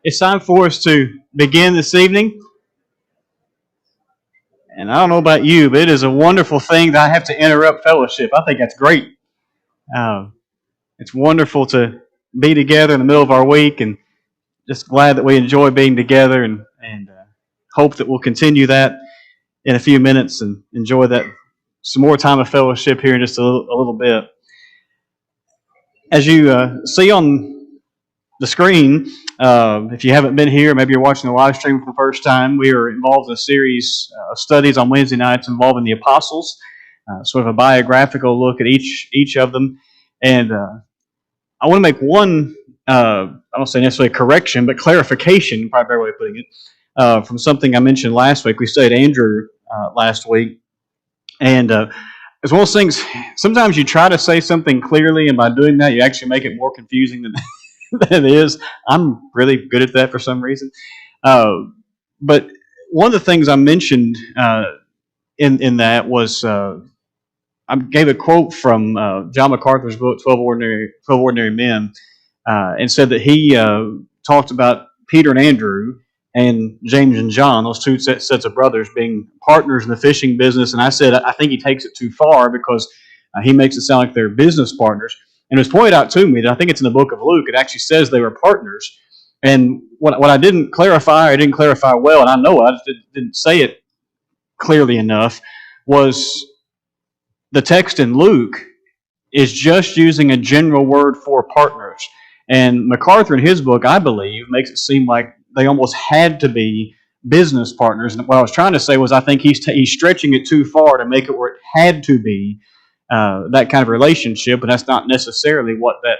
It's time for us to begin this evening. And I don't know about you, but it is a wonderful thing that I have to interrupt fellowship. I think that's great. Uh, it's wonderful to be together in the middle of our week, and just glad that we enjoy being together, and hope that we'll continue that in a few minutes and enjoy that some more time of fellowship here in just a little bit. As you see on the screen, if you haven't been here, maybe you're watching the live stream for the first time, we are involved in a series of studies on Wednesday nights involving the apostles, sort of a biographical look at each of them. And I want to make one, I don't say necessarily correction, but clarification, probably a better way of putting it, from something I mentioned last week. We studied Andrew last week, and it's one of those things, sometimes you try to say something clearly, and by doing that, you actually make it more confusing than it is. I'm really good at that for some reason. But one of the things I mentioned in that was I gave a quote from John MacArthur's book, 12 Ordinary Men, and said that he talked about Peter and Andrew and James and John, those two sets of brothers, being partners in the fishing business. And I said, I think he takes it too far because he makes it sound like they're business partners. And it was pointed out to me that I think it's in the book of Luke, it actually says they were partners. And what I didn't clarify well, and I know I just didn't say it clearly enough, was the text in Luke is just using a general word for partners. And MacArthur in his book, I believe, makes it seem like they almost had to be business partners. And what I was trying to say was I think he's stretching it too far to make it where it had to be that kind of relationship, but that's not necessarily what that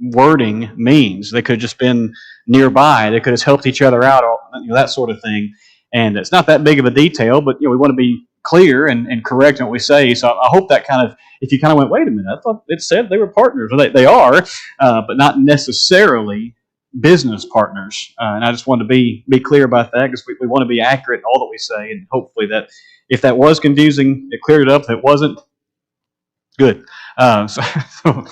wording means. They could have just been nearby. They could have helped each other out, that sort of thing. And it's not that big of a detail, but we want to be clear and correct in what we say. So I hope that kind of, if you kind of went, wait a minute, I thought it said they were partners. Well, they are, but not necessarily business partners. And I just wanted to be clear about that because we want to be accurate in all that we say, and hopefully that if that was confusing, it cleared it up. If it wasn't, good. So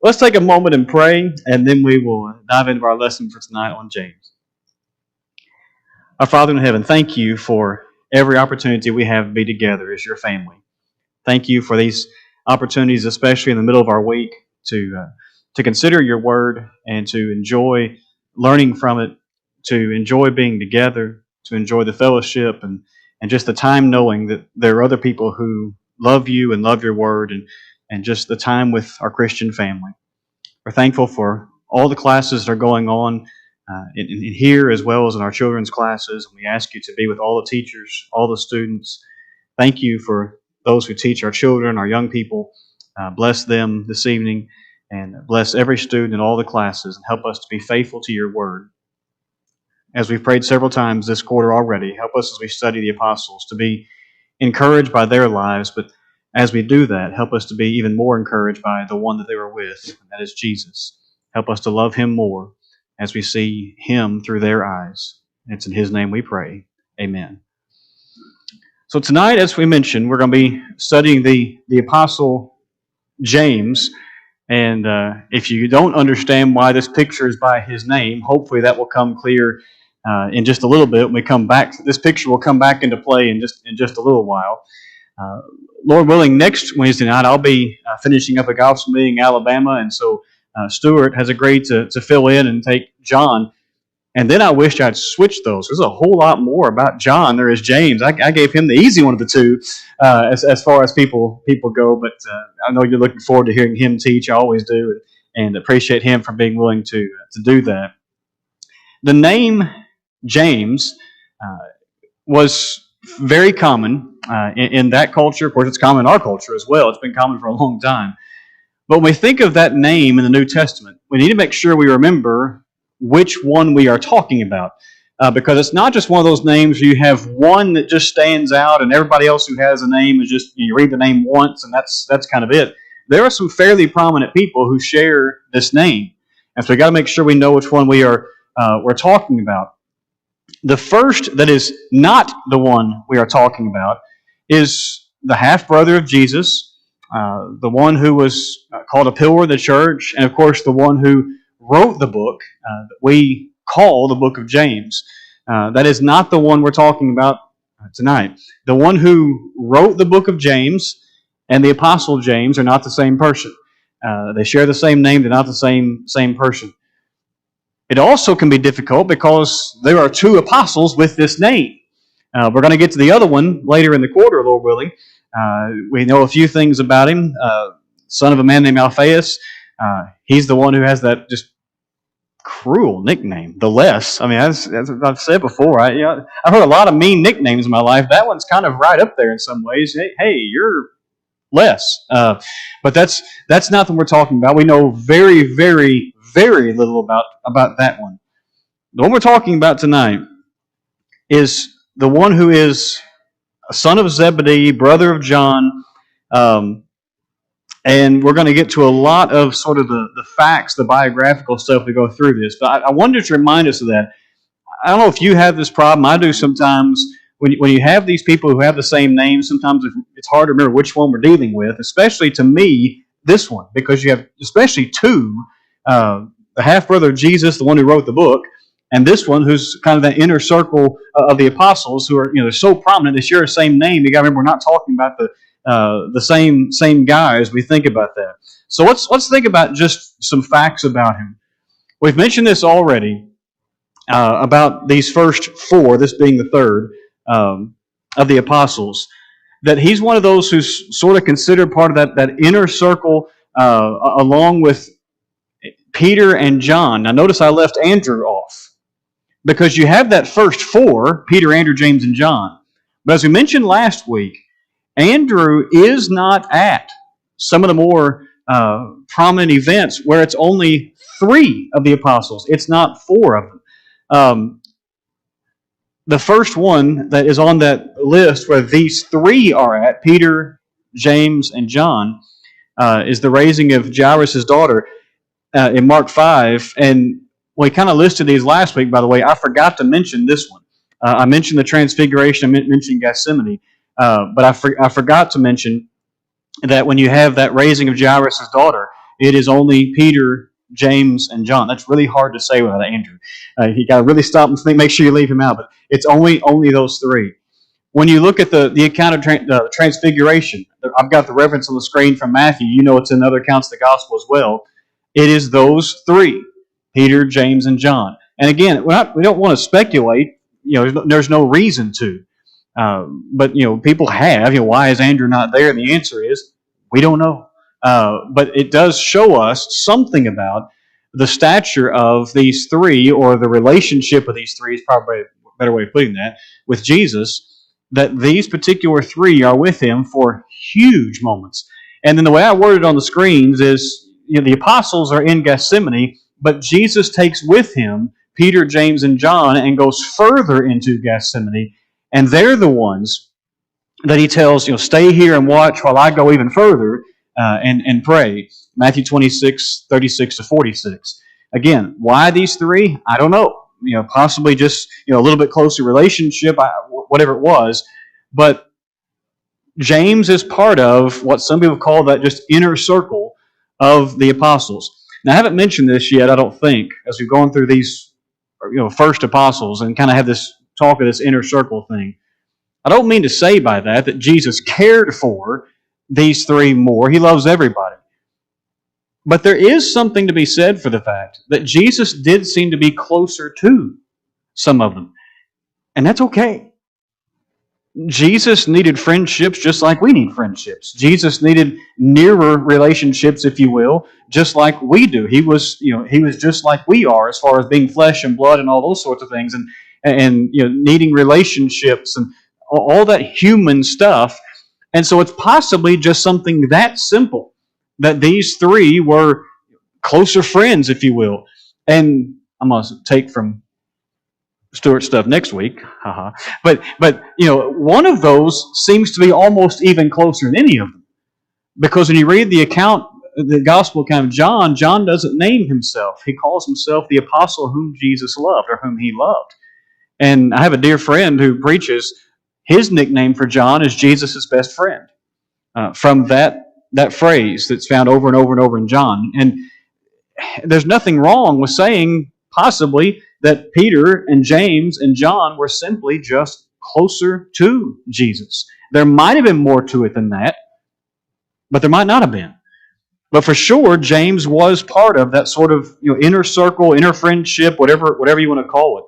let's take a moment and pray, and then we will dive into our lesson for tonight on James. Our Father in heaven, thank you for every opportunity we have to be together as your family. Thank you for these opportunities, especially in the middle of our week, to consider your word and to enjoy learning from it, to enjoy being together, to enjoy the fellowship, and just the time knowing that there are other people who love you and love your word, and just the time with our Christian family. We're thankful for all the classes that are going on in here as well as in our children's classes. We ask you to be with all the teachers, all the students. Thank you for those who teach our children, our young people. Bless them this evening, and bless every student in all the classes, and help us to be faithful to your word. As we've prayed several times this quarter already, help us as we study the apostles to be encouraged by their lives, but as we do that, help us to be even more encouraged by the one that they were with, and that is Jesus. Help us to love him more as we see him through their eyes. It's in his name we pray. Amen. So tonight, as we mentioned, we're going to be studying the apostle James. And if you don't understand why this picture is by his name, hopefully that will come clear in just a little bit. When we come back, this picture will come back into play in just a little while. Lord willing, next Wednesday night I'll be finishing up a gospel meeting in Alabama, and so Stuart has agreed to fill in and take John. And then I wish I'd switched those. There's a whole lot more about John there is James. I gave him the easy one of the two as far as people go, but I know you're looking forward to hearing him teach. I always do, and appreciate him for being willing to do that. The name James was very common in that culture. Of course, it's common in our culture as well. It's been common for a long time. But when we think of that name in the New Testament, we need to make sure we remember which one we are talking about. Because it's not just one of those names where you have one that just stands out and everybody else who has a name is just, you read the name once and that's kind of it. There are some fairly prominent people who share this name. And so we got to make sure we know which one we're talking about. The first that is not the one we are talking about is the half-brother of Jesus, the one who was called a pillar of the church, and of course the one who wrote the book that we call the book of James. That is not the one we're talking about tonight. The one who wrote the book of James and the Apostle James are not the same person. They share the same name, they're not the same person. It also can be difficult because there are two apostles with this name. We're going to get to the other one later in the quarter, Lord willing. We know a few things about him. Son of a man named Alphaeus. He's the one who has that just cruel nickname, the Less. I mean, as I've said before, I've heard a lot of mean nicknames in my life. That one's kind of right up there in some ways. Hey, you're Less. But that's not what we're talking about. We know very, very, very little about that one. The one we're talking about tonight is the one who is a son of Zebedee, brother of John, and we're going to get to a lot of sort of the facts, the biographical stuff to go through this. But I wanted to remind us of that. I don't know if you have this problem. I do sometimes. When you have these people who have the same name, sometimes it's hard to remember which one we're dealing with, especially to me, this one, because you have especially two, the half-brother of Jesus, the one who wrote the book, and this one who's kind of that inner circle of the apostles who are, they're so prominent, they share the same name. You got to remember, we're not talking about the same guy as we think about that. So let's think about just some facts about him. We've mentioned this already about these first four, this being the third, of the apostles, that he's one of those who's sort of considered part of that inner circle along with Peter and John. Now notice I left Andrew off because you have that first four, Peter, Andrew, James, and John. But as we mentioned last week, Andrew is not at some of the more prominent events where it's only three of the apostles. It's not four of them. The first one that is on that list where these three are at, Peter, James, and John, is the raising of Jairus' daughter in Mark 5. And we kind of listed these last week, by the way. I forgot to mention this one. I mentioned the Transfiguration. I mentioned Gethsemane. But I forgot to mention that when you have that raising of Jairus' daughter, it is only Peter, James, and John. That's really hard to say without Andrew. You got to really stop and think, make sure you leave him out. But it's only those three. When you look at the account of Transfiguration, I've got the reference on the screen from Matthew. You know it's in other accounts of the Gospel as well. It is those three, Peter, James, and John. And again, we don't want to speculate. There's no reason to. But people have. Why is Andrew not there? And the answer is we don't know. But it does show us something about the stature of these three, or the relationship of these three is probably a better way of putting that, with Jesus, that these particular three are with him for huge moments. And then the way I worded on the screens is, the apostles are in Gethsemane, but Jesus takes with him Peter, James, and John and goes further into Gethsemane, and they're the ones that he tells, stay here and watch while I go even further and pray. Matthew 26, 36 to 46. Again, why these three? I don't know. Possibly just a little bit closer relationship, whatever it was. But James is part of what some people call that just inner circle of the apostles. Now, I haven't mentioned this yet, I don't think, as we've gone through these first apostles and kind of have this talk of this inner circle thing. I don't mean to say by that Jesus cared for these three more. He loves everybody. But there is something to be said for the fact that Jesus did seem to be closer to some of them. And that's okay. Jesus needed friendships just like we need friendships. Jesus needed nearer relationships, if you will, just like we do. He was just like we are as far as being flesh and blood and all those sorts of things, and needing relationships and all that human stuff. And so it's possibly just something that simple, that these three were closer friends, if you will. And I'm going to take from Stuart's stuff next week. But one of those seems to be almost even closer than any of them. Because when you read the gospel account of John, John doesn't name himself. He calls himself the apostle whom Jesus loved, or whom he loved. And I have a dear friend who preaches, his nickname for John is Jesus' best friend. From that phrase that's found over and over and over in John. And there's nothing wrong with saying possibly that Peter and James and John were simply just closer to Jesus. There might have been more to it than that, but there might not have been. But for sure, James was part of that sort of inner circle, inner friendship, whatever you want to call it.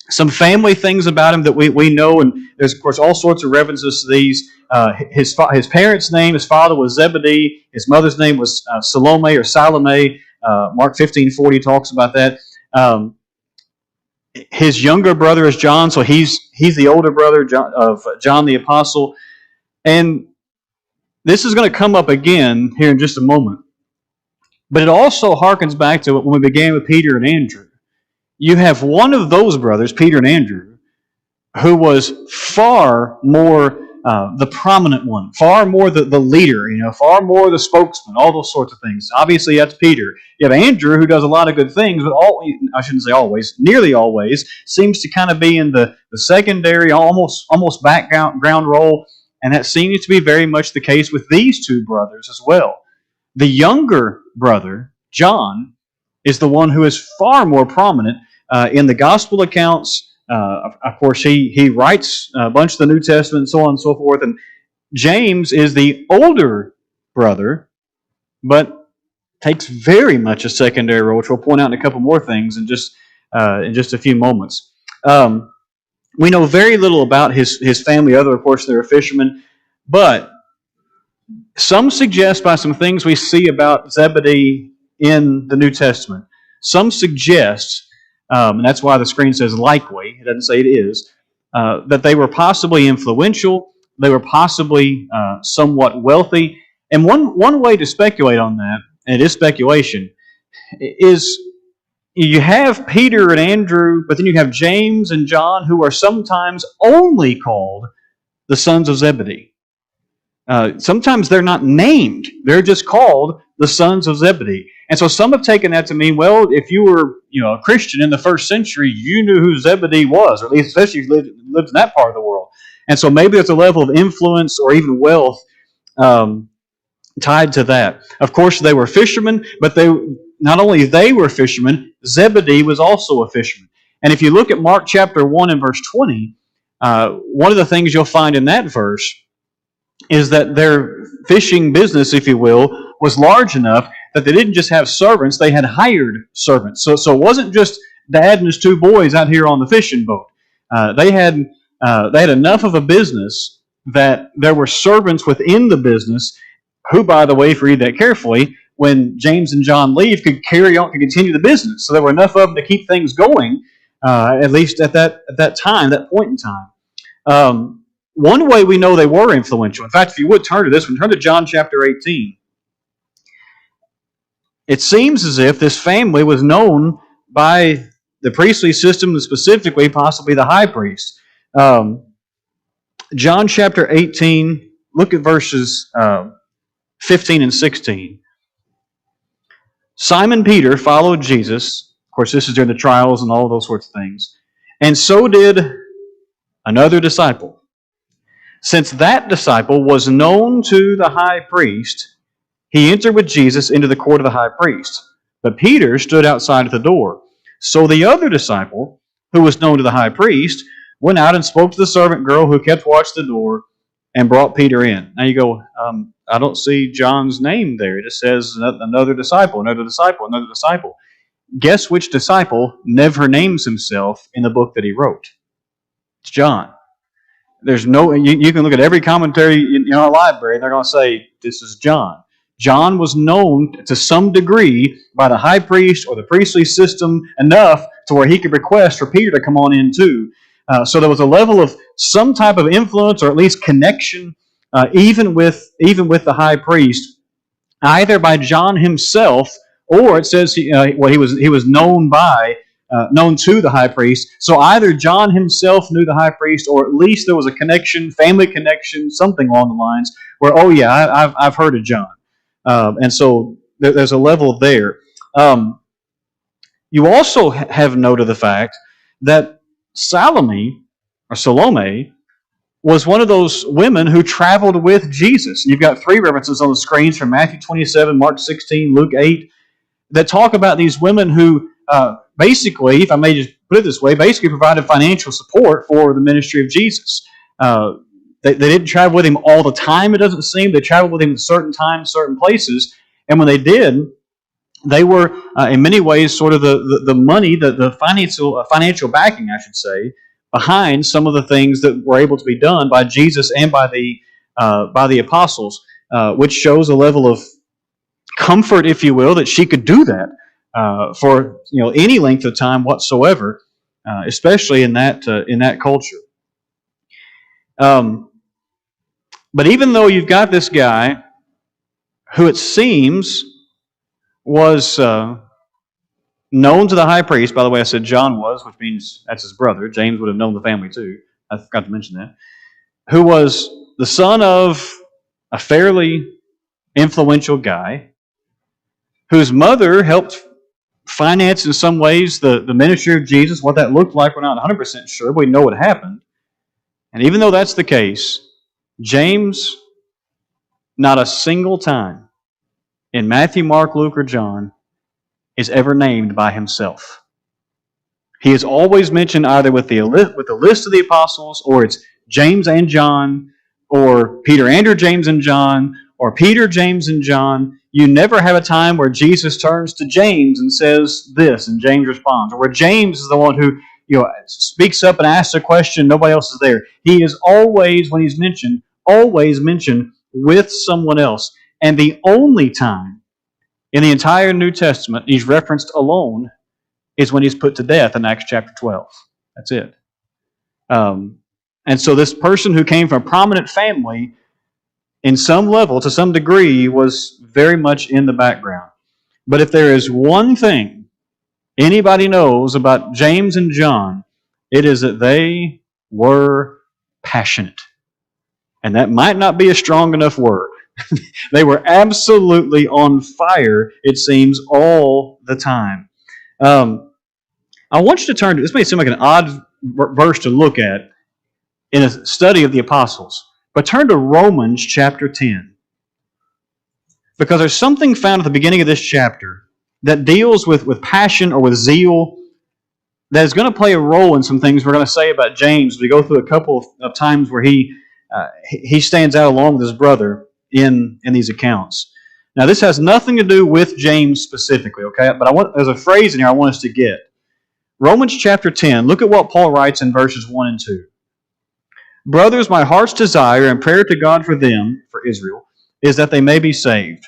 Some family things about him that we know, and there's, of course, all sorts of references to these. His parents' name, his father was Zebedee. His mother's name was Salome or Salome. Mark 15:40 talks about that. His younger brother is John, so he's the older brother of John the Apostle. And this is going to come up again here in just a moment. But it also harkens back to when we began with Peter and Andrew. You have one of those brothers, Peter and Andrew, who was far more the prominent one, far more the leader, far more the spokesman, all those sorts of things. Obviously, that's Peter. You have Andrew, who does a lot of good things, but I shouldn't say always, nearly always, seems to kind of be in the secondary, almost background role, and that seems to be very much the case with these two brothers as well. The younger brother, John, is the one who is far more prominent in the gospel accounts. Of course, he writes a bunch of the New Testament and so on and so forth. And James is the older brother, but takes very much a secondary role, which we'll point out in a couple more things in just a few moments. We know very little about his family, other, of course, they're fishermen. But some suggest by some things we see about Zebedee in the New Testament, some suggest, and that's why the screen says likely, it doesn't say it is, that they were possibly influential, they were possibly somewhat wealthy. And one way to speculate on that, and it is speculation, is you have Peter and Andrew, but then you have James and John, who are sometimes only called the sons of Zebedee. Sometimes they're not named. They're just called the sons of Zebedee. And so some have taken that to mean, well, if you were a Christian in the first century, you knew who Zebedee was, or at least especially if you lived in that part of the world. And so maybe there's a level of influence or even wealth tied to that. Of course, they were fishermen, but not only they were fishermen, Zebedee was also a fisherman. And if you look at Mark chapter 1 and verse 20, one of the things you'll find in that verse is that their fishing business, if you will, was large enough that they didn't just have servants, they had hired servants. So it wasn't just Dad and his two boys out here on the fishing boat. They had enough of a business that there were servants within the business who, by the way, if you read that carefully, when James and John leave, could continue the business. So there were enough of them to keep things going, at least at that point in time. One way we know they were influential, in fact, if you would turn to this one, turn to John chapter 18. It seems as if this family was known by the priestly system, and specifically possibly the high priest. John chapter 18, look at verses 15 and 16. Simon Peter followed Jesus. Of course, this is during the trials and all those sorts of things. And so did another disciple. Since that disciple was known to the high priest, he entered with Jesus into the court of the high priest. But Peter stood outside at the door. So the other disciple, who was known to the high priest, went out and spoke to the servant girl who kept watch at the door and brought Peter in. Now you go, I don't see John's name there. It just says another disciple, another disciple, another disciple. Guess which disciple never names himself in the book that he wrote? It's John. There's no, you can look at every commentary in our library, and they're going to say, this is John. John was known to some degree by the high priest or the priestly system enough to where he could request for Peter to come on in too. So there was a level of some type of influence or at least connection, even with the high priest, either by John himself, or it says he was known to the high priest. So either John himself knew the high priest, or at least there was a connection, family connection, something along the lines where, oh yeah, I've heard of John. And so there's a level there. You also have note of the fact that Salome was one of those women who traveled with Jesus. You've got three references on the screens from Matthew 27, Mark 16, Luke 8. that talk about these women who basically, if I may just put it this way, basically provided financial support for the ministry of Jesus. They didn't travel with him all the time, it doesn't seem. They traveled with him at certain times, certain places. And when they did, they were, in many ways, sort of the money, the financial backing, I should say, behind some of the things that were able to be done by Jesus and by the apostles, which shows a level of comfort, if you will, that she could do that for any length of time whatsoever, especially in that culture. But even though you've got this guy who it seems was known to the high priest, by the way, I said John was, which means that's his brother. James would have known the family too. I forgot to mention that. Who was the son of a fairly influential guy, whose mother helped finance in some ways the ministry of Jesus. What that looked like, we're not 100% sure, but we know what happened. And even though that's the case, James, not a single time in Matthew, Mark, Luke, or John, is ever named by himself. He is always mentioned either with the list of the apostles, or it's James and John, or Peter, Andrew, James, and John, or Peter, James, and John. You never have a time where Jesus turns to James and says this, and James responds, or where James is the one who speaks up and asks a question, nobody else is there. He is always, when he's mentioned, always mentioned with someone else. And the only time in the entire New Testament he's referenced alone is when he's put to death in Acts chapter 12. That's it. And so this person who came from a prominent family, in some level, to some degree, was very much in the background. But if there is one thing anybody knows about James and John, it is that they were passionate. And that might not be a strong enough word. They were absolutely on fire, it seems, all the time. I want you to turn to, this may seem like an odd verse to look at in a study of the apostles, but turn to Romans chapter 10. Because there's something found at the beginning of this chapter that deals with passion or with zeal that is going to play a role in some things we're going to say about James. We go through a couple of times where he stands out along with his brother in these accounts. Now, this has nothing to do with James specifically, okay? But there's a phrase in here I want us to get. Romans chapter 10, look at what Paul writes in verses 1 and 2. Brothers, my heart's desire and prayer to God for them, for Israel, is that they may be saved.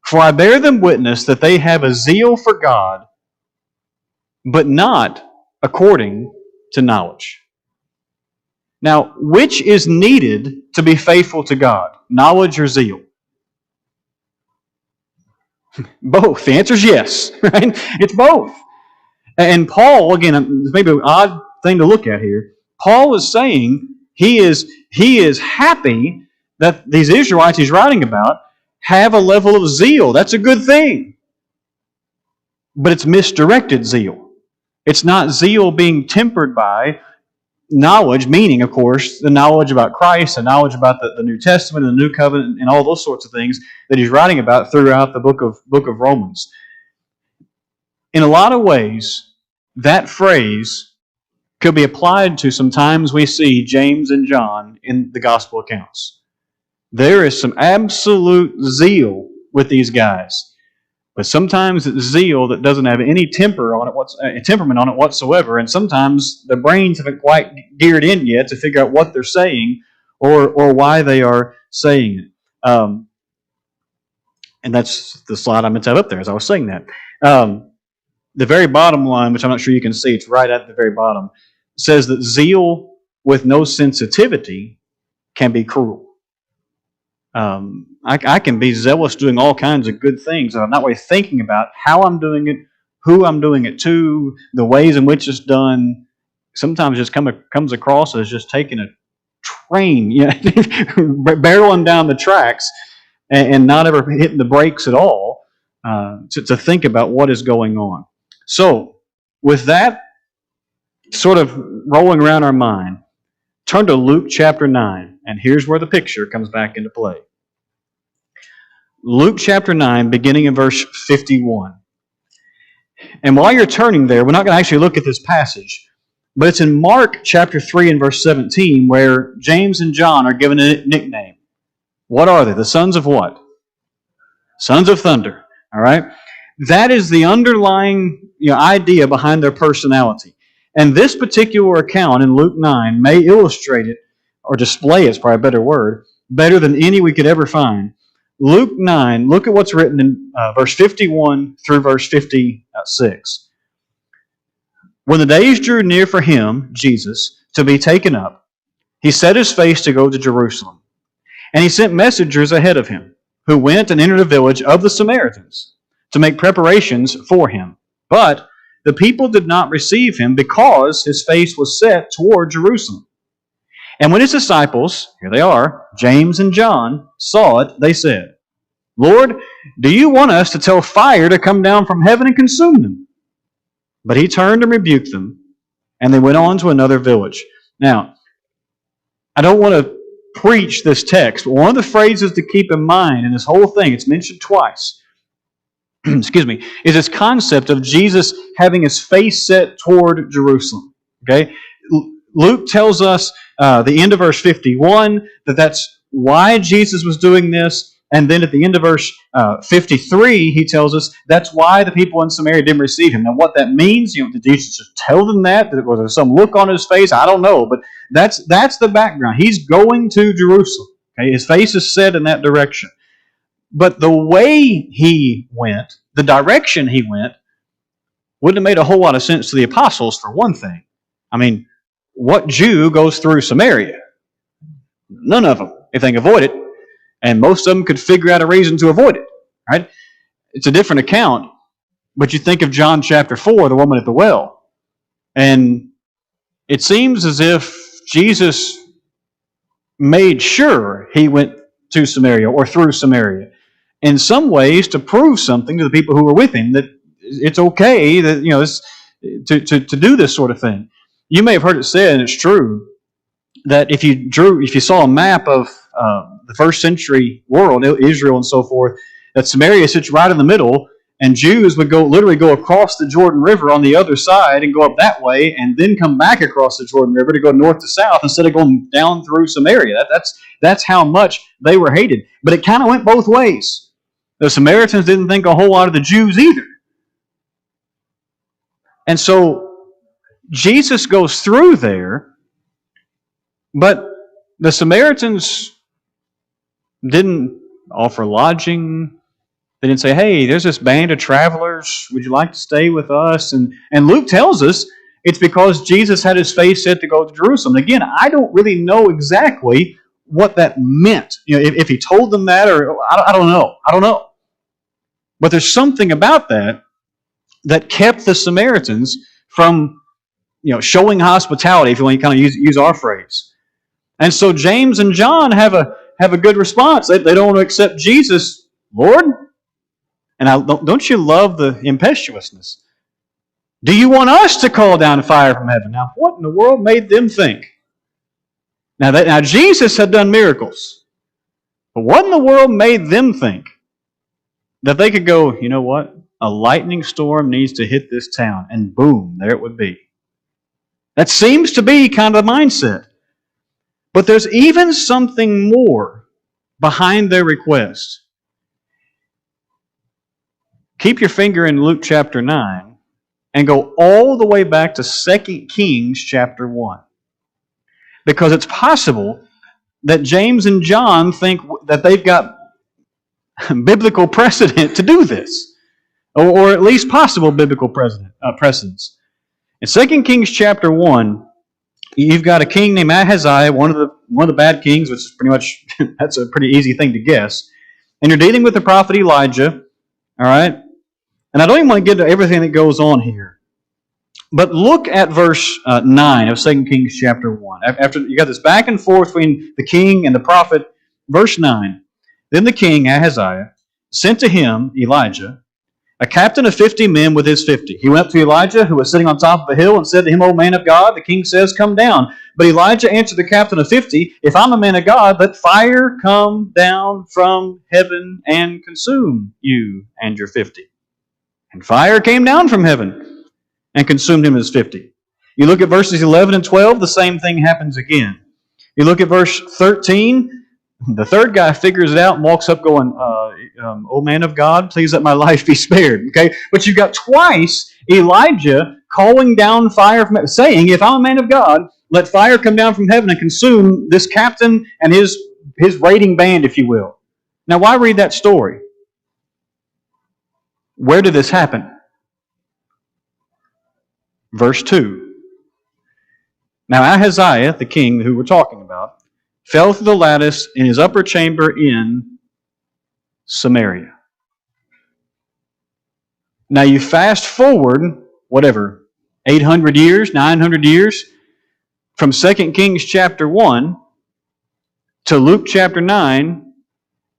For I bear them witness that they have a zeal for God, but not according to knowledge. Now, which is needed to be faithful to God? Knowledge or zeal? Both. The answer is yes, right? It's both. And Paul, again, maybe an odd thing to look at here, Paul is saying he is happy that these Israelites he's writing about have a level of zeal. That's a good thing. But it's misdirected zeal. It's not zeal being tempered by knowledge, meaning, of course, the knowledge about Christ, the knowledge about the New Testament and the New Covenant and all those sorts of things that he's writing about throughout the book of Romans. In a lot of ways, that phrase could be applied to some times we see James and John in the gospel accounts. There is some absolute zeal with these guys. But sometimes it's zeal that doesn't have any temperament on it whatsoever, and sometimes the brains haven't quite geared in yet to figure out what they're saying or why they are saying it. And that's the slide I meant to have up there as I was saying that. The very bottom line, which I'm not sure you can see, it's right at the very bottom, says that zeal with no sensitivity can be cruel. I can be zealous doing all kinds of good things, and I'm not really thinking about how I'm doing it, who I'm doing it to, the ways in which it's done. Sometimes it just comes across as just taking a train, barreling down the tracks and not ever hitting the brakes at all to think about what is going on. So, with that sort of rolling around our mind, turn to Luke chapter 9, and here's where the picture comes back into play. Luke chapter 9, beginning in verse 51. And while you're turning there, we're not going to actually look at this passage, but it's in Mark chapter 3 and verse 17 where James and John are given a nickname. What are they? The sons of what? Sons of thunder. All right? That is the underlying idea behind their personality. And this particular account in Luke 9 may illustrate it, or display it's probably a better word, better than any we could ever find. Luke 9, look at what's written in verse 51 through verse 56. When the days drew near for him, Jesus, to be taken up, he set his face to go to Jerusalem. And he sent messengers ahead of him, who went and entered a village of the Samaritans to make preparations for him. But the people did not receive him because his face was set toward Jerusalem. And when his disciples, here they are, James and John, saw it, they said, Lord, do you want us to tell fire to come down from heaven and consume them? But he turned and rebuked them, and they went on to another village. Now, I don't want to preach this text, but one of the phrases to keep in mind in this whole thing, it's mentioned twice, excuse me, is this concept of Jesus having his face set toward Jerusalem. Okay? Luke tells us, the end of verse 51, that's why Jesus was doing this. And then at the end of verse 53, he tells us that's why the people in Samaria didn't receive him. Now, what that means, did Jesus just tell them that? Was there some look on his face? I don't know, but that's the background. He's going to Jerusalem. Okay? His face is set in that direction. But the way he went, the direction he went, wouldn't have made a whole lot of sense to the apostles, for one thing. I mean, what Jew goes through Samaria? None of them, if they can avoid it. And most of them could figure out a reason to avoid it. Right? It's a different account. But you think of John chapter 4, the woman at the well. And it seems as if Jesus made sure he went to Samaria or through Samaria in some ways to prove something to the people who were with him, that it's okay that to do this sort of thing. You may have heard it said, and it's true, that if you saw a map of the first century world, Israel and so forth, that Samaria sits right in the middle, and Jews would literally go across the Jordan River on the other side and go up that way, and then come back across the Jordan River to go north to south instead of going down through Samaria. That's how much they were hated. But it kind of went both ways. The Samaritans didn't think a whole lot of the Jews either. And so Jesus goes through there, but the Samaritans didn't offer lodging. They didn't say, hey, there's this band of travelers. Would you like to stay with us? And Luke tells us it's because Jesus had his face set to go to Jerusalem. Again, I don't really know exactly what that meant. If he told them that, or I don't know. I don't know. But there's something about that kept the Samaritans from showing hospitality, if you want to kind of use our phrase. And so James and John have a good response. They don't want to accept Jesus, Lord. And don't you love the impetuousness? Do you want us to call down fire from heaven? Now, what in the world made them think? Now Jesus had done miracles. But what in the world made them think that they could go, you know what? A lightning storm needs to hit this town. And boom, there it would be. That seems to be kind of the mindset. But there's even something more behind their request. Keep your finger in Luke chapter 9 and go all the way back to 2 Kings chapter 1. Because it's possible that James and John think that they've got biblical precedent to do this. Or at least possible biblical precedents. In 2 Kings chapter 1, you've got a king named Ahaziah, one of the bad kings, which is pretty much, that's a pretty easy thing to guess. And you're dealing with the prophet Elijah, all right? And I don't even want to get to everything that goes on here. But look at verse 9 of 2 Kings chapter 1. After you got this back and forth between the king and the prophet, verse 9. Then the king, Ahaziah, sent to him, Elijah, a captain of 50 men with his 50. He went up to Elijah, who was sitting on top of a hill, and said to him, O man of God, the king says, come down. But Elijah answered the captain of 50, if I'm a man of God, let fire come down from heaven and consume you and your 50. And fire came down from heaven and consumed him as 50. You look at verses 11 and 12, the same thing happens again. You look at verse 13, the third guy figures it out and walks up going, "O man of God, please let my life be spared." Okay, but you've got twice Elijah calling down fire from heaven, saying, "If I'm a man of God, let fire come down from heaven and consume this captain and his raiding band, if you will." Now, why read that story? Where did this happen? Verse 2. Now Ahaziah, the king who we're talking about, fell through the lattice in his upper chamber in Samaria. Now you fast forward, 800 years, 900 years, from 2 Kings chapter 1 to Luke chapter 9,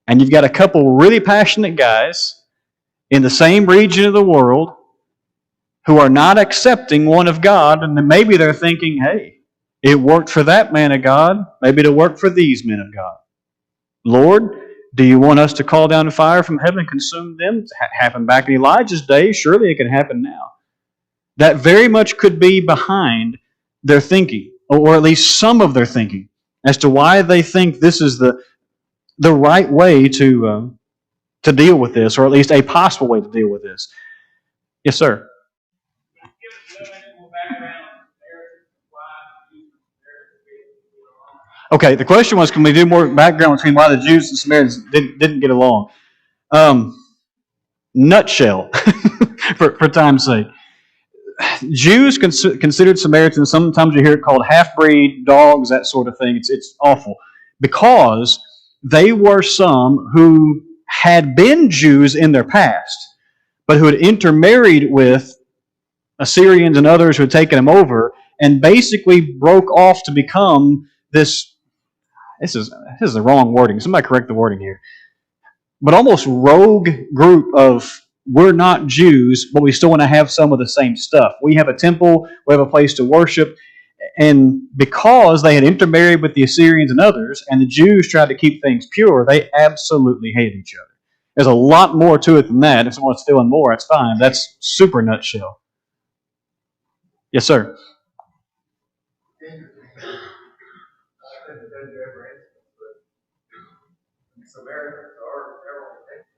and you've got a couple really passionate guys in the same region of the world who are not accepting one of God, and then maybe they're thinking, hey, it worked for that man of God, maybe it'll work for these men of God. Lord, do you want us to call down fire from heaven and consume them? It happened back in Elijah's day. Surely it can happen now. That very much could be behind their thinking, or at least some of their thinking, as to why they think this is the right way to deal with this, or at least a possible way to deal with this. Yes, sir. Okay, the question was, can we do more background between why the Jews and Samaritans didn't get along? Nutshell, for time's sake. Jews considered Samaritans, sometimes you hear it called half-breed, dogs, that sort of thing. It's awful. Because they were some who had been Jews in their past, but who had intermarried with Assyrians and others who had taken them over, and basically broke off to become this is the wrong wording. Somebody correct the wording here. But almost rogue group of, we're not Jews, but we still want to have some of the same stuff. We have a temple, we have a place to worship, and because they had intermarried with the Assyrians and others, and the Jews tried to keep things pure, they absolutely hated each other. There's a lot more to it than that. If someone's feeling more, that's fine. That's super nutshell. Yes, sir. Samaritans are generally taken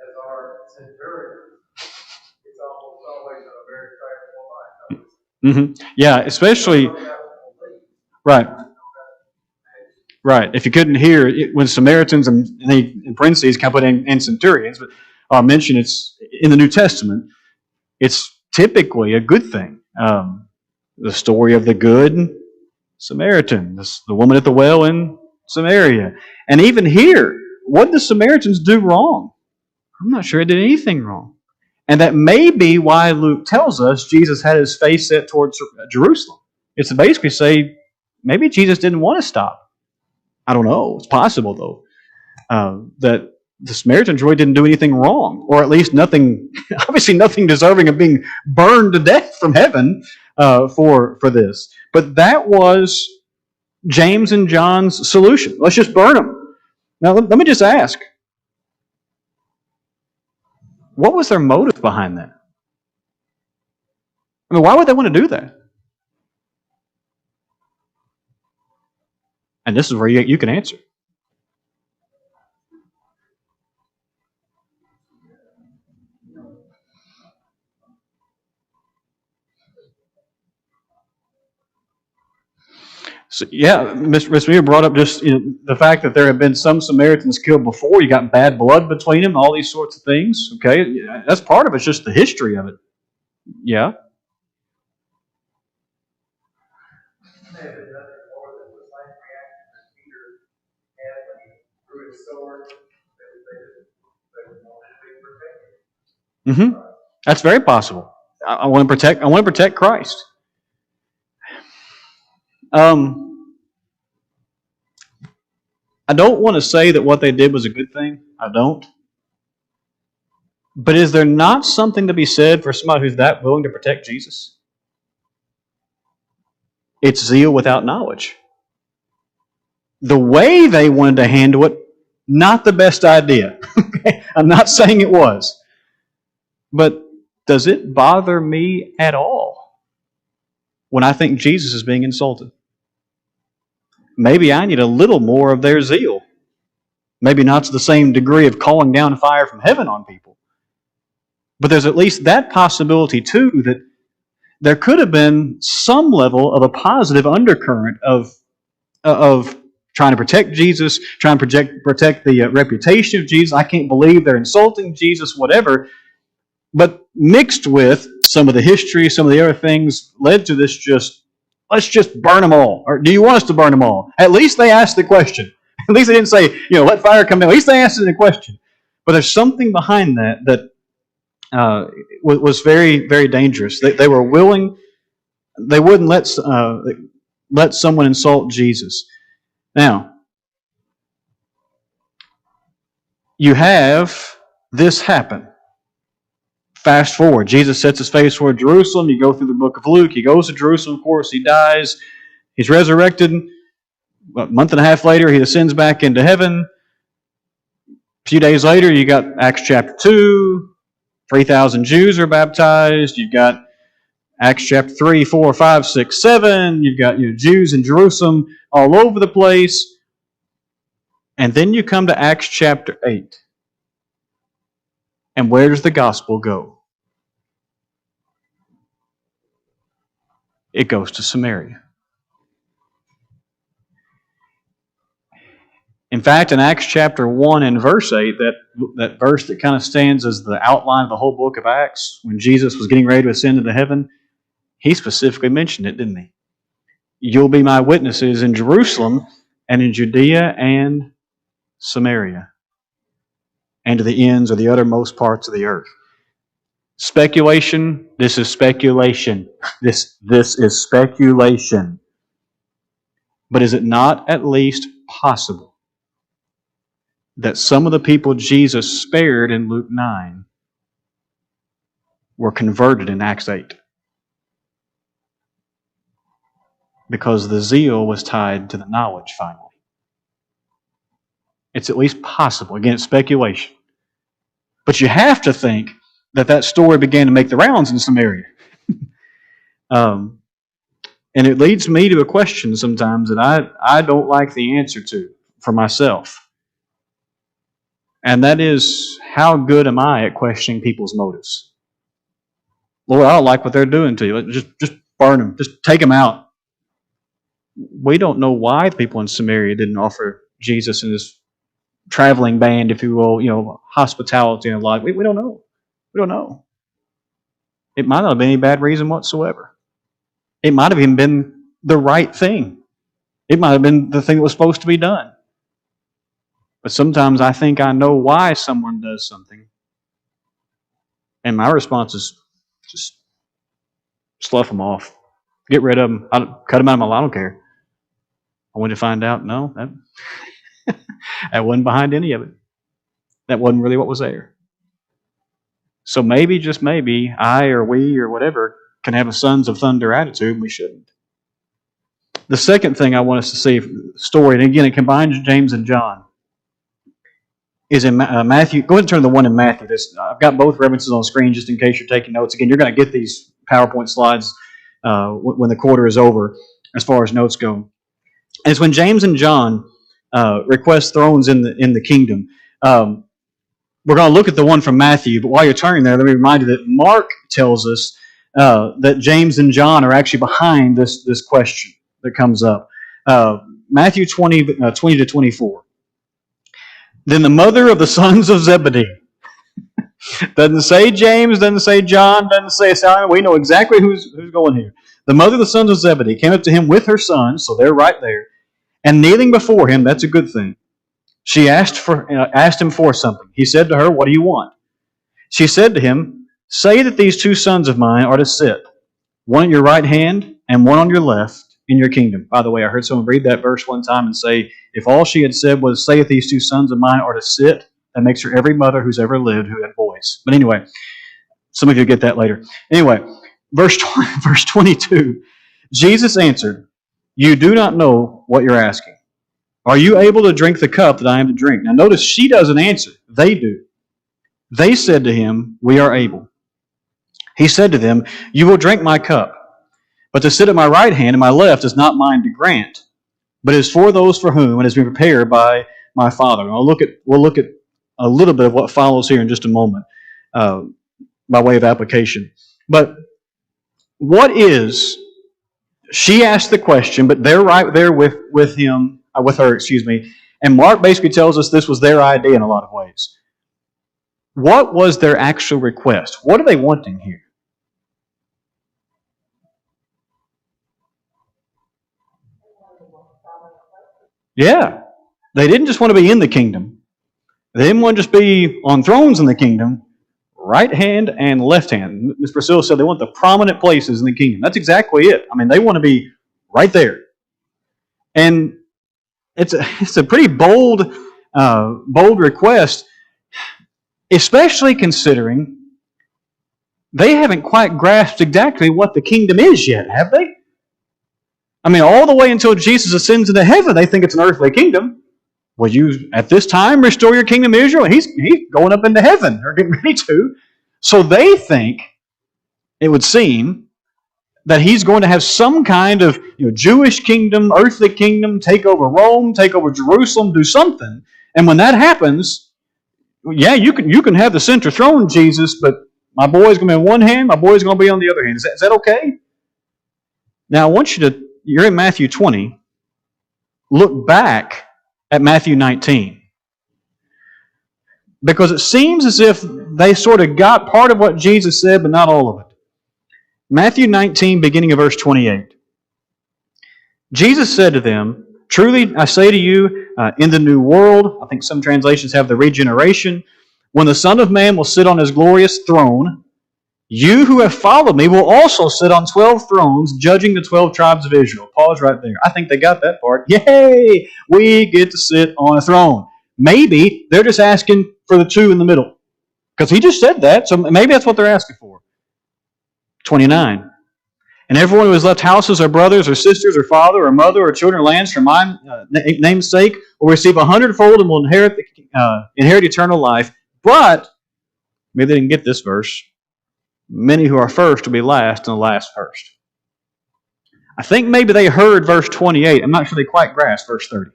as our centurions. It's almost always a very tractable life. Yeah, especially right. Right. If you couldn't hear it, when Samaritans and parentheses kind of put in centurions, but I mentioned it's in the New Testament. It's typically a good thing. The story of the good Samaritan, the woman at the well in Samaria. And even here, what did the Samaritans do wrong? I'm not sure they did anything wrong. And that may be why Luke tells us Jesus had his face set towards Jerusalem. It's to basically say, maybe Jesus didn't want to stop. I don't know. It's possible, though, that the Samaritans really didn't do anything wrong, or at least nothing, obviously nothing deserving of being burned to death from heaven for this. But that was James and John's solution. Let's just burn them. Now, let me just ask, what was their motive behind that? I mean, why would they want to do that? And this is where you can answer. So, yeah, Mr. Meir brought up just the fact that there have been some Samaritans killed before. You got bad blood between them, all these sorts of things. Okay, that's part of it. It's just the history of it. Yeah. That's very possible. I want to protect Christ. I don't want to say that what they did was a good thing. I don't. But is there not something to be said for somebody who's that willing to protect Jesus? It's zeal without knowledge. The way they wanted to handle it, not the best idea. I'm not saying it was. But does it bother me at all when I think Jesus is being insulted? Maybe I need a little more of their zeal. Maybe not to the same degree of calling down fire from heaven on people. But there's at least that possibility, too, that there could have been some level of a positive undercurrent of trying to protect Jesus, trying to protect the reputation of Jesus. I can't believe they're insulting Jesus, whatever. But mixed with some of the history, some of the other things led to this let's just burn them all. Or do you want us to burn them all? At least they asked the question. At least they didn't say, let fire come down. At least they asked the question. But there's something behind that was very, very dangerous. They were willing, they wouldn't let someone insult Jesus. Now, you have this happen. Fast forward. Jesus sets his face toward Jerusalem. You go through the book of Luke. He goes to Jerusalem, of course. He dies. He's resurrected. A month and a half later, he ascends back into heaven. A few days later, you got Acts chapter 2. 3,000 Jews are baptized. You've got Acts chapter 3, 4, 5, 6, 7. You've got Jews in Jerusalem all over the place. And then you come to Acts chapter 8. And where does the gospel go? It goes to Samaria. In fact, in Acts chapter 1 and verse 8, that verse that kind of stands as the outline of the whole book of Acts, when Jesus was getting ready to ascend into heaven, he specifically mentioned it, didn't he? You'll be my witnesses in Jerusalem and in Judea and Samaria and to the ends of the uttermost parts of the earth. Speculation, this is speculation. This is speculation. But is it not at least possible that some of the people Jesus spared in Luke 9 were converted in Acts 8? Because the zeal was tied to the knowledge finally. It's at least possible. Again, it's speculation. But you have to think that story began to make the rounds in Samaria. And it leads me to a question sometimes that I don't like the answer to for myself. And that is, how good am I at questioning people's motives? Lord, I don't like what they're doing to you. Just burn them. Just take them out. We don't know why the people in Samaria didn't offer Jesus and his traveling band, if you will, hospitality and the like. We don't know. We don't know. It might not have been any bad reason whatsoever. It might have even been the right thing. It might have been the thing that was supposed to be done. But sometimes I think I know why someone does something. And my response is just slough them off. Get rid of them. Cut them out of my life. I don't care. I want to find out, no, that wasn't behind any of it. That wasn't really what was there. So maybe, just maybe, I or we or whatever can have a sons of thunder attitude, and we shouldn't. The second thing I want us to see, the story, and again, it combines James and John, is in Matthew. Go ahead and turn to the one in Matthew. I've got both references on the screen just in case you're taking notes. Again, you're going to get these PowerPoint slides when the quarter is over as far as notes go. And it's when James and John request thrones in the kingdom. We're going to look at the one from Matthew, but while you're turning there, let me remind you that Mark tells us that James and John are actually behind this question that comes up. Matthew 20 to 24. Then the mother of the sons of Zebedee, doesn't say James, doesn't say John, doesn't say Simon. We know exactly who's going here. The mother of the sons of Zebedee came up to him with her sons, so they're right there, and kneeling before him, that's a good thing. She asked him for something. He said to her, "What do you want?" She said to him, "Say that these two sons of mine are to sit, one at your right hand and one on your left, in your kingdom." By the way, I heard someone read that verse one time and say, if all she had said was, "Say that these two sons of mine are to sit," that makes her every mother who's ever lived who had boys. But anyway, some of you get that later. Anyway, verse 22, Jesus answered, "You do not know what you're asking. Are you able to drink the cup that I am to drink?" Now notice, she doesn't answer. They do. They said to him, "We are able." He said to them, "You will drink my cup, but to sit at my right hand and my left is not mine to grant, but is for those for whom it has been prepared by my Father." And we'll look at a little bit of what follows here in just a moment uh, by way of application. But what is, she asked the question, but they're right there with her, and Mark basically tells us this was their idea in a lot of ways. What was their actual request? What are they wanting here? Yeah. They didn't just want to be in the kingdom. They didn't want to just be on thrones in the kingdom. Right hand and left hand. Ms. Priscilla said they want the prominent places in the kingdom. That's exactly it. I mean, they want to be right there. And it's a pretty bold request, especially considering they haven't quite grasped exactly what the kingdom is yet, have they? I mean, all the way until Jesus ascends into heaven, they think it's an earthly kingdom. Will you, at this time, restore your kingdom to Israel? He's going up into heaven, or getting ready to. So they think, it would seem, that he's going to have some kind of Jewish kingdom, earthly kingdom, take over Rome, take over Jerusalem, do something. And when that happens, yeah, you can have the center throne, Jesus, but my boy's going to be on one hand, my boy's going to be on the other hand. Is that okay? Now, I want you're in Matthew 20, look back at Matthew 19. Because it seems as if they sort of got part of what Jesus said, but not all of it. Matthew 19, beginning of verse 28. Jesus said to them, "Truly I say to you, in the new world," I think some translations have the regeneration, "when the Son of Man will sit on his glorious throne, you who have followed me will also sit on 12 thrones, judging the 12 tribes of Israel." Pause right there. I think they got that part. Yay! We get to sit on a throne. Maybe they're just asking for the two in the middle. Because he just said that, so maybe that's what they're asking for. 29. "And everyone who has left houses or brothers or sisters or father or mother or children or lands for my name's sake will receive 100-fold and will inherit eternal life. But," maybe they didn't get this verse, "many who are first will be last and the last first." I think maybe they heard verse 28. I'm not sure they quite grasped verse 30.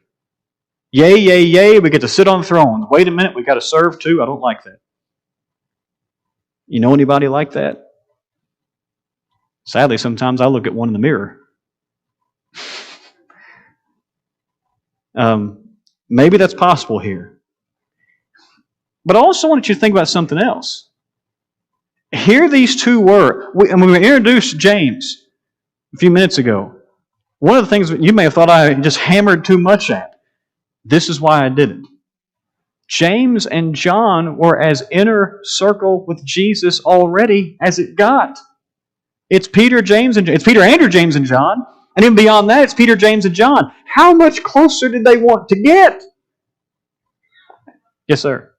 Yay, yay, yay, we get to sit on thrones. Wait a minute, we got to serve too? I don't like that. You know anybody like that? Sadly, sometimes I look at one in the mirror. Maybe that's possible here. But I also want you to think about something else. Here these two were. We introduced James a few minutes ago. One of the things you may have thought I just hammered too much at. This is why I didn't. James and John were as inner circle with Jesus already as it got. It's Peter, Andrew, James, and John. And even beyond that, it's Peter, James, and John. How much closer did they want to get? Yes, sir.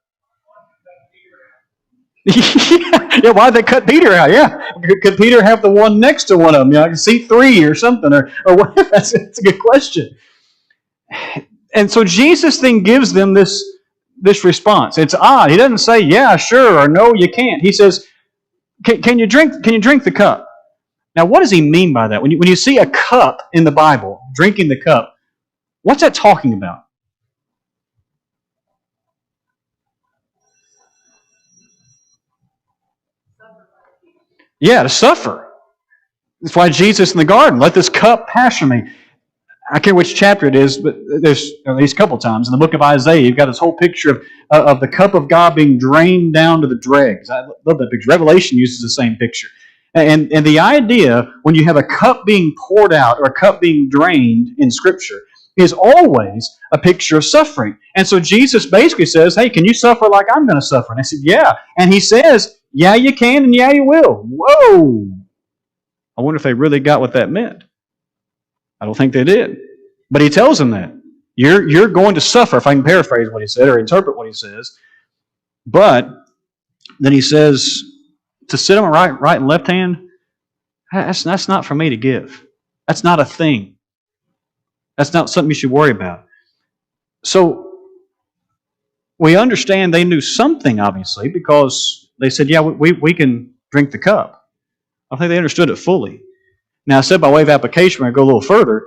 Yeah, why'd they cut Peter out? Yeah. Could Peter have the one next to one of them? Like seat 3 or something? Or whatever. That's a good question. And so Jesus then gives them this response. It's odd. He doesn't say, yeah, sure, or no, you can't. He says, can you drink the cup? Now, what does he mean by that? When you see a cup in the Bible, drinking the cup, what's that talking about? Yeah, to suffer. That's why Jesus in the garden, "Let this cup pass from me." I can't remember which chapter it is, but there's at least a couple times in the book of Isaiah, you've got this whole picture of the cup of God being drained down to the dregs. I love that picture. Revelation uses the same picture. And the idea, when you have a cup being poured out or a cup being drained in Scripture, is always a picture of suffering. And so Jesus basically says, hey, can you suffer like I'm going to suffer? And I said, yeah. And he says, yeah, you can and yeah, you will. Whoa! I wonder if they really got what that meant. I don't think they did. But he tells them that. You're going to suffer, if I can paraphrase what he said or interpret what he says. But then he says, to sit on my right and left hand, that's not for me to give. That's not a thing. That's not something you should worry about. So we understand they knew something, obviously, because they said, yeah, we can drink the cup. I don't think they understood it fully. Now, I said by way of application, we're going to go a little further.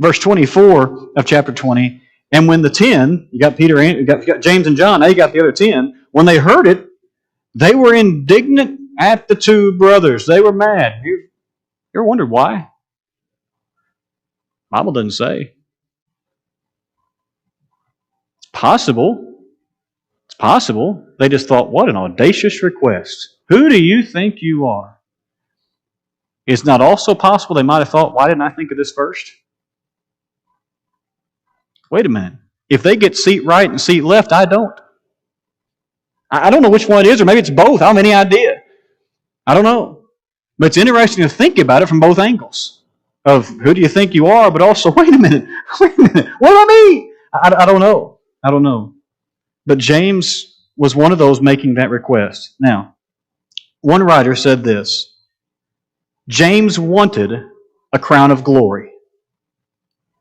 Verse 24 of chapter 20, and when the 10, you got Peter, you got James and John, now you got the other 10, when they heard it, they were indignant at the two brothers. They were mad. You ever wondered why? The Bible doesn't say. It's possible. It's possible. They just thought, what an audacious request. Who do you think you are? It's not also possible they might have thought, why didn't I think of this first? Wait a minute. If they get seat right and seat left, I don't. I don't know which one it is, or maybe it's both. I don't have any idea. I don't know. But it's interesting to think about it from both angles. Of who do you think you are, but also, wait a minute. What do I mean? I don't know. I don't know. But James was one of those making that request. Now, one writer said this. James wanted a crown of glory.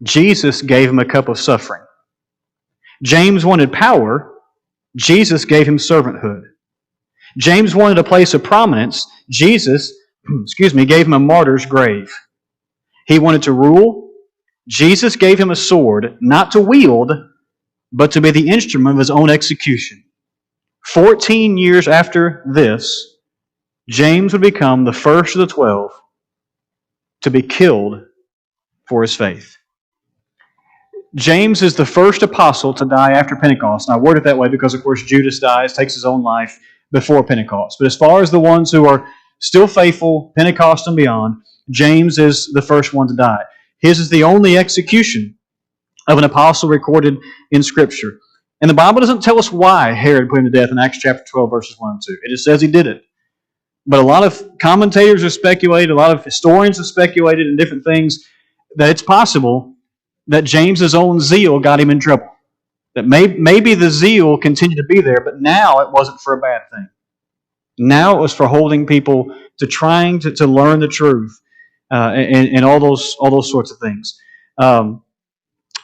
Jesus gave him a cup of suffering. James wanted power. Jesus gave him servanthood. James wanted a place of prominence. Jesus, gave him a martyr's grave. He wanted to rule. Jesus gave him a sword, not to wield, but to be the instrument of his own execution. 14 years after this, James would become the first of the 12 to be killed for his faith. James is the first apostle to die after Pentecost. And I word it that way because, of course, Judas dies, takes his own life before Pentecost. But as far as the ones who are still faithful, Pentecost and beyond, James is the first one to die. His is the only execution of an apostle recorded in Scripture. And the Bible doesn't tell us why Herod put him to death in Acts chapter 12, verses 1 and 2. It just says he did it. But a lot of commentators have speculated, a lot of historians have speculated in different things, that it's possible that James's own zeal got him in trouble. That maybe the zeal continued to be there, but now it wasn't for a bad thing. Now it was for holding people to trying to learn the truth and all those sorts of things.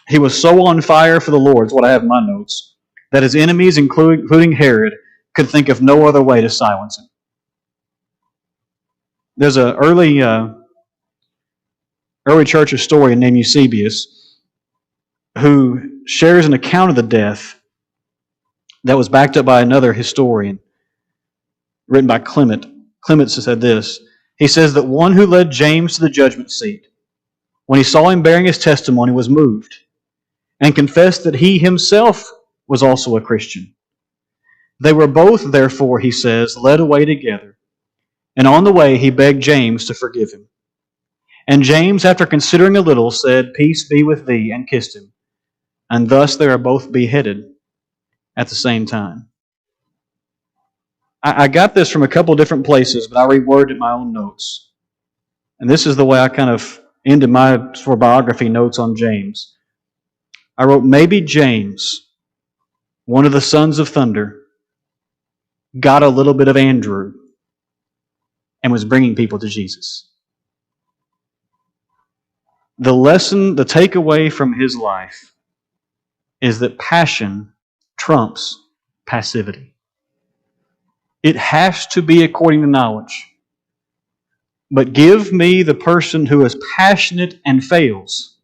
He was so on fire for the Lord, is what I have in my notes, that his enemies, including Herod, could think of no other way to silence him. There's an early church historian named Eusebius who shares an account of the death that was backed up by another historian written by Clement. Clement said this. He says that one who led James to the judgment seat, when he saw him bearing his testimony, was moved and confessed that he himself was also a Christian. They were both, therefore, he says, led away together, and on the way he begged James to forgive him. And James, after considering a little, said, "Peace be with thee," and kissed him. And thus they are both beheaded at the same time. I got this from a couple different places, but I reworded my own notes. And this is the way I kind of ended my biography notes on James. I wrote, maybe James, one of the sons of thunder, got a little bit of Andrew and was bringing people to Jesus. The lesson, the takeaway from his life is that passion trumps passivity. It has to be according to knowledge. But give me the person who is passionate and fails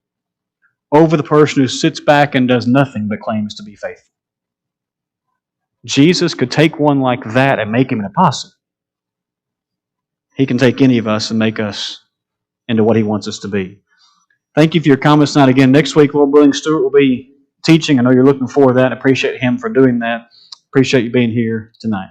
over the person who sits back and does nothing but claims to be faithful. Jesus could take one like that and make him an apostle. He can take any of us and make us into what he wants us to be. Thank you for your comments tonight. Again, next week, Lord willing, Stuart will be teaching. I know you're looking forward to that. I appreciate him for doing that. Appreciate you being here tonight.